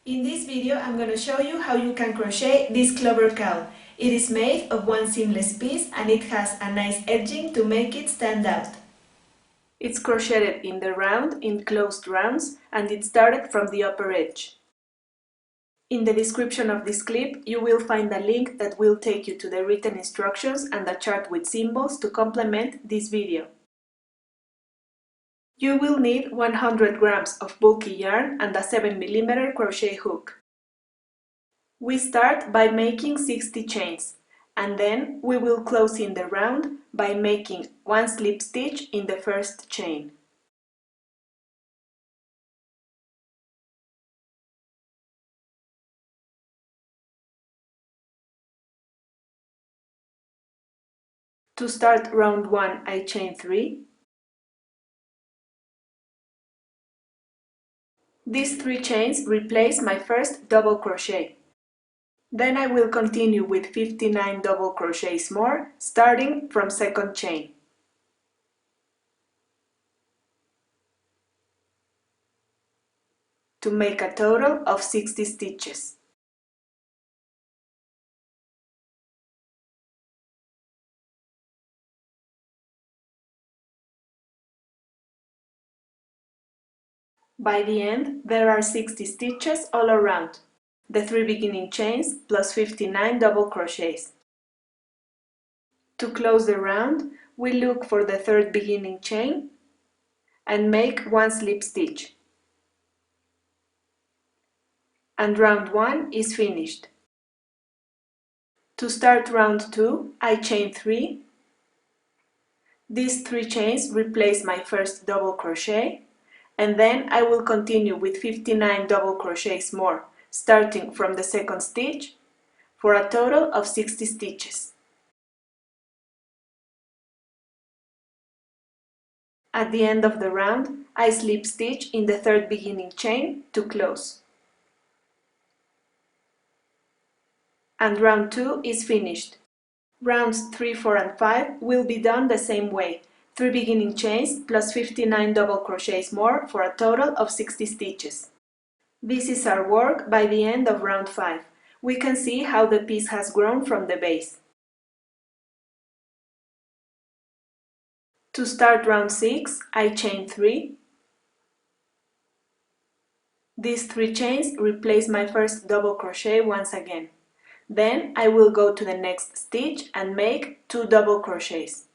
In this video, I'm going to show you how you can crochet this Clover cowl. It is made of one seamless piece and it has a nice edging to make it stand out. It's crocheted in the round, in closed rounds, and it started from the upper edge. In the description of this clip, you will find a link that will take you to the written instructions and a chart with symbols to complement this video. You will need 100 grams of bulky yarn and a 7mm crochet hook. We start by making 60 chains, and then we will close in the round by making one slip stitch in the first chain. To start round 1, I chain 3. These 3 chains replace my first double crochet. Then I will continue with 59 double crochets more, starting from second chain. To make a total of 60 stitches. By the end, there are 60 stitches all around, the 3 beginning chains plus 59 double crochets. To close the round, we look for the third beginning chain and make one slip stitch. And round 1 is finished. To start round 2, I chain 3. These 3 chains replace my first double crochet, and then I will continue with 59 double crochets more, starting from the second stitch, for a total of 60 stitches. At the end of the round, I slip stitch in the third beginning chain to close. And round 2 is finished. Rounds 3, 4 and 5 will be done the same way, 3 beginning chains plus 59 double crochets more for a total of 60 stitches. This is our work by the end of round 5. We can see how the piece has grown from the base. To start round 6, I chain 3. These 3 chains replace my first double crochet once again. Then I will go to the next stitch and make 2 double crochets.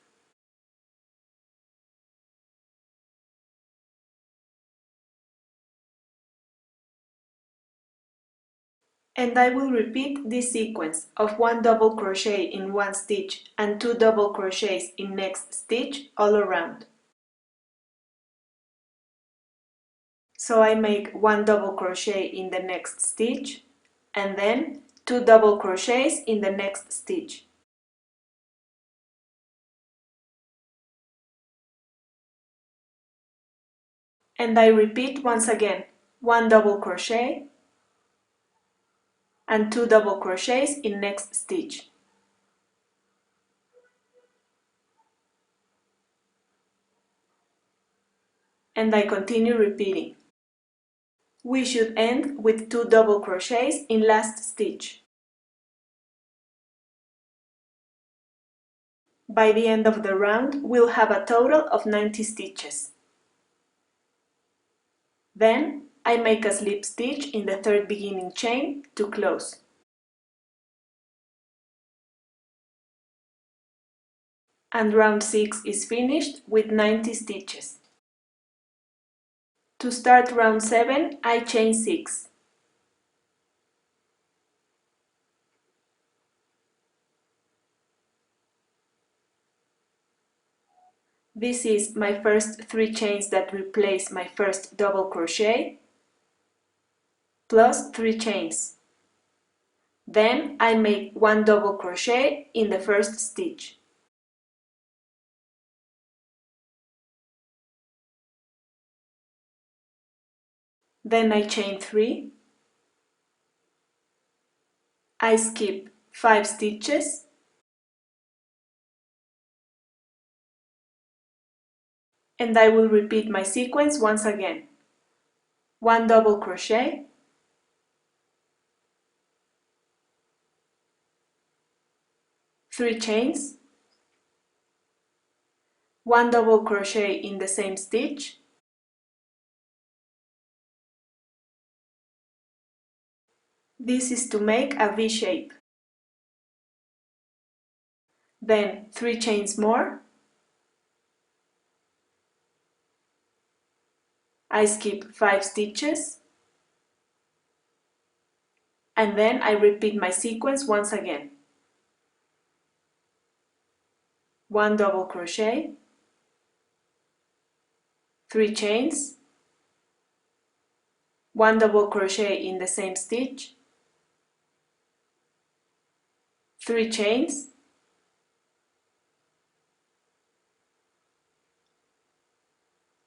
And I will repeat this sequence of 1 double crochet in one stitch and 2 double crochets in next stitch all around. So I make 1 double crochet in the next stitch and then 2 double crochets in the next stitch. And I repeat once again, 1 double crochet and 2 double crochets in next stitch. And I continue repeating. We should end with 2 double crochets in last stitch. By the end of the round, we'll have a total of 90 stitches. Then I make a slip stitch in the third beginning chain to close. And round 6 is finished with 90 stitches. To start round 7, I chain 6. This is my first 3 chains that replace my first double crochet, plus 3 chains. Then I make 1 double crochet in the first stitch. Then I chain 3. I skip 5 stitches. And I will repeat my sequence once again. 1 double crochet, 3 chains, 1 double crochet in the same stitch, this is to make a V shape, then 3 chains more, I skip 5 stitches, and then I repeat my sequence once again. 1 double crochet, 3 chains, 1 double crochet in the same stitch, 3 chains,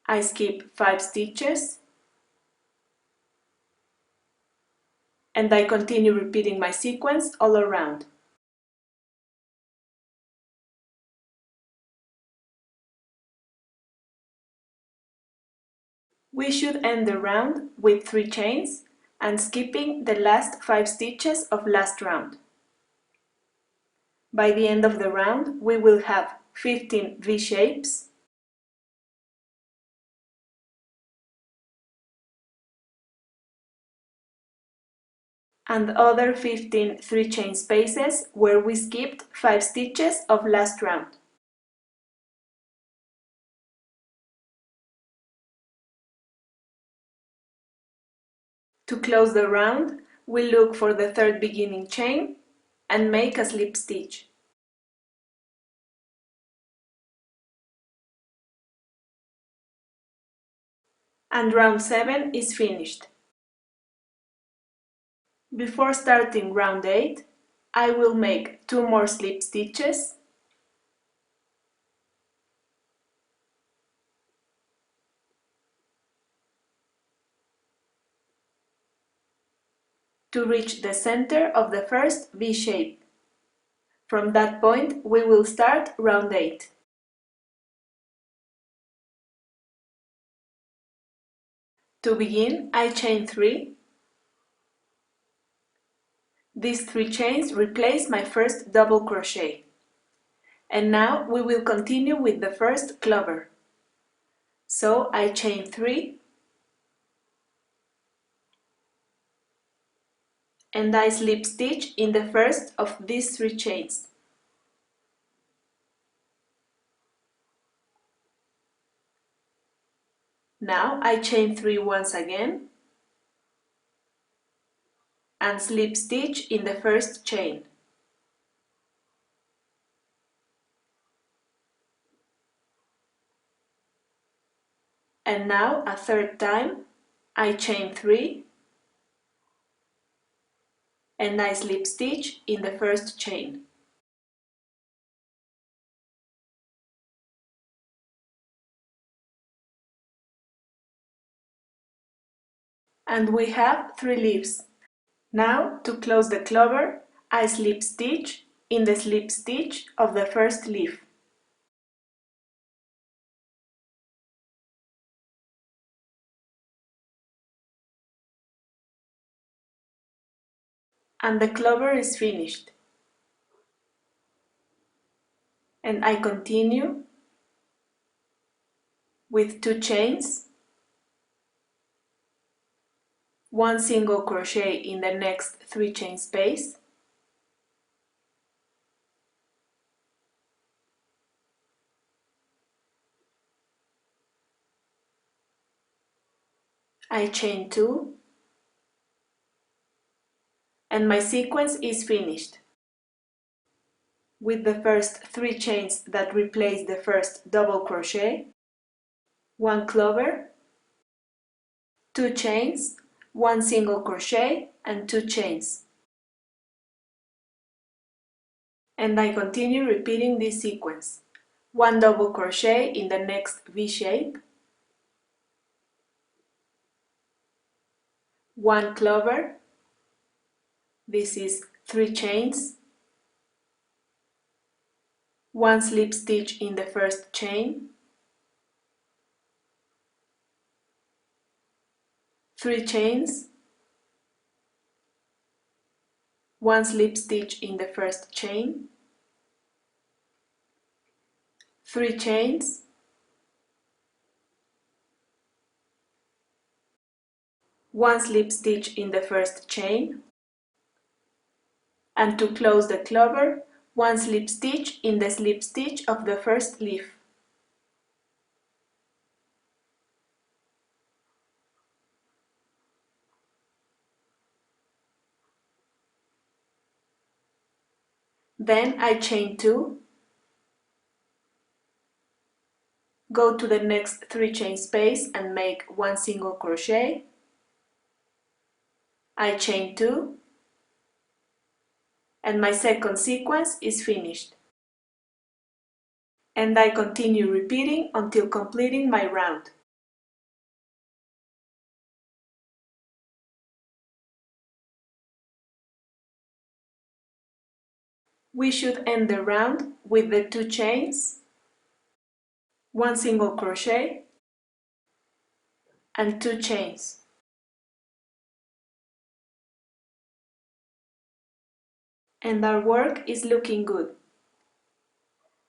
I skip 5 stitches, and I continue repeating my sequence all around. We should end the round with 3 chains and skipping the last 5 stitches of last round. By the end of the round, we will have 15 V shapes, and other 15 3 chain spaces where we skipped 5 stitches of last round. To close the round, we look for the third beginning chain and make a slip stitch. And round 7 is finished. Before starting round 8, I will make 2 more slip stitches, to reach the center of the first V shape. From that point, we will start round 8. To begin, I chain 3. These 3 chains replace my first double crochet. And now we will continue with the first clover. So I chain 3, and I slip stitch in the first of these 3 chains. Now I chain 3 once again and slip stitch in the first chain. And now a third time I chain 3 and I slip stitch in the first chain. And we have 3 leaves. Now, to close the clover, I slip stitch in the slip stitch of the first leaf. And the clover is finished. And I continue with 2 chains, 1 single crochet in the next 3 chain space, I chain 2, and my sequence is finished. With the first 3 chains that replace the first double crochet, 1 clover, 2 chains, 1 single crochet and 2 chains. And I continue repeating this sequence. 1 double crochet in the next V shape, 1 clover, this is 3 chains, 1 slip stitch in the first chain, 3 chains, 1 slip stitch in the first chain, 3 chains, 1 slip stitch in the first chain, and to close the clover, 1 slip stitch in the slip stitch of the first leaf. Then I chain 2, go to the next 3 chain space and make 1 single crochet. I chain 2, and my second sequence is finished. And I continue repeating until completing my round. We should end the round with the 2 chains, 1 single crochet, and 2 chains. And our work is looking good.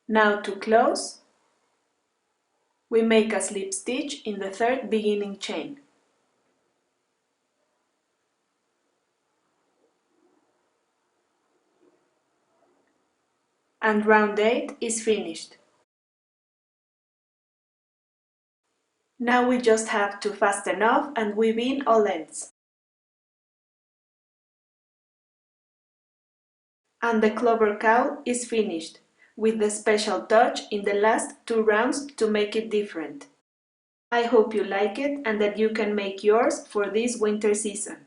Now to close, we make a slip stitch in the third beginning chain. And round 8 is finished. Now we just have to fasten off and weave in all ends. And the Clover cowl is finished, with the special touch in the last 2 rounds to make it different. I hope you like it and that you can make yours for this winter season.